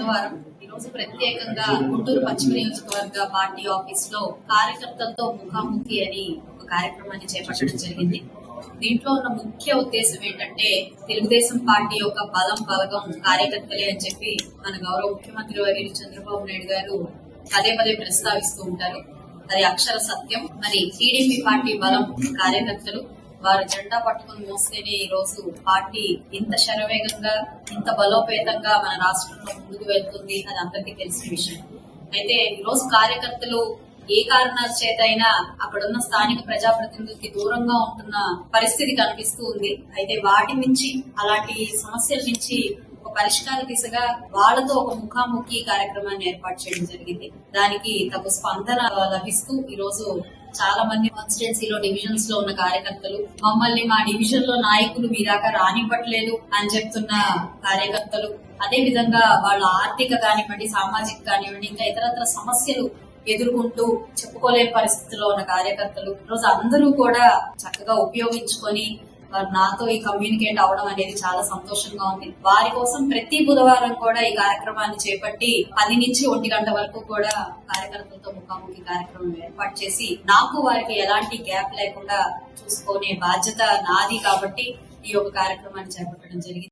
బుధవారం ఈరోజు ప్రత్యేకంగా గుంటూరు పశ్చిమ నియోజకవర్గ పార్టీ ఆఫీస్ లో కార్యకర్తలతో ముఖాముఖి అని ఒక కార్యక్రమాన్ని చేపట్టడం జరిగింది. దీంట్లో ఉన్న ముఖ్య ఉద్దేశం ఏంటంటే తెలుగుదేశం పార్టీ యొక్క బలగం కార్యకర్తలే అని చెప్పి మన గౌరవ ముఖ్యమంత్రి వర్యులు చంద్రబాబు నాయుడు గారు పదే పదే ప్రస్తావిస్తూ ఉంటారు. అది అక్షర సత్యం. మరి టీడీపీ పార్టీ బలం కార్యకర్తలు. వారు జెండా పట్టుకుని మోస్తేనే ఈ రోజు పార్టీ ఇంత శరవేగంగా ఇంత బలోపేతంగా మన రాష్ట్రంలో ముందుకు వెళ్తుంది. అది అందరికీ తెలిసిన విషయం. అయితే ఈ రోజు కార్యకర్తలు ఏ కారణాల చేత అయినా అక్కడున్న స్థానిక ప్రజాప్రతినిధులకి దూరంగా ఉంటున్న పరిస్థితి కనిపిస్తూ ఉంది. అయితే వాటి నుంచి, అలాంటి సమస్యల నుంచి ఒక పరిష్కార దిశగా వాళ్లతో ఒక ముఖాముఖి కార్యక్రమాన్ని ఏర్పాటు చేయడం జరిగింది. దానికి తగు స్పందన లభిస్తూ ఈ రోజు చాలా మంది కాన్స్టిట్యున్సీలో డివిజన్స్ లో ఉన్న కార్యకర్తలు, మమ్మల్ని మా డివిజన్ లో నాయకులు మీ దాకా రానివ్వట్లేదు అని చెప్తున్న కార్యకర్తలు, అదే విధంగా వాళ్ళ ఆర్థిక కానివ్వండి, సామాజిక కానివ్వండి, ఇంకా ఇతరత్ర సమస్యలు ఎదుర్కొంటూ చెప్పుకోలేని పరిస్థితిలో ఉన్న కార్యకర్తలు ఈరోజు అందరూ కూడా చక్కగా ఉపయోగించుకొని నాతో ఈ కమ్యూనికేట్ అవడం అనేది చాలా సంతోషంగా ఉంది. వారి కోసం ప్రతి బుధవారం కూడా ఈ కార్యక్రమాన్ని చేపట్టి 10 నుంచి 1 గంట వరకు కూడా కార్యకర్తలతో ముఖాముఖి కార్యక్రమం ఏర్పాటు చేసి నాకు వారికి ఎలాంటి గ్యాప్ లేకుండా చూసుకునే బాధ్యత నాది కాబట్టి ఈ యొక్క కార్యక్రమాన్ని చేపట్టడం జరిగింది.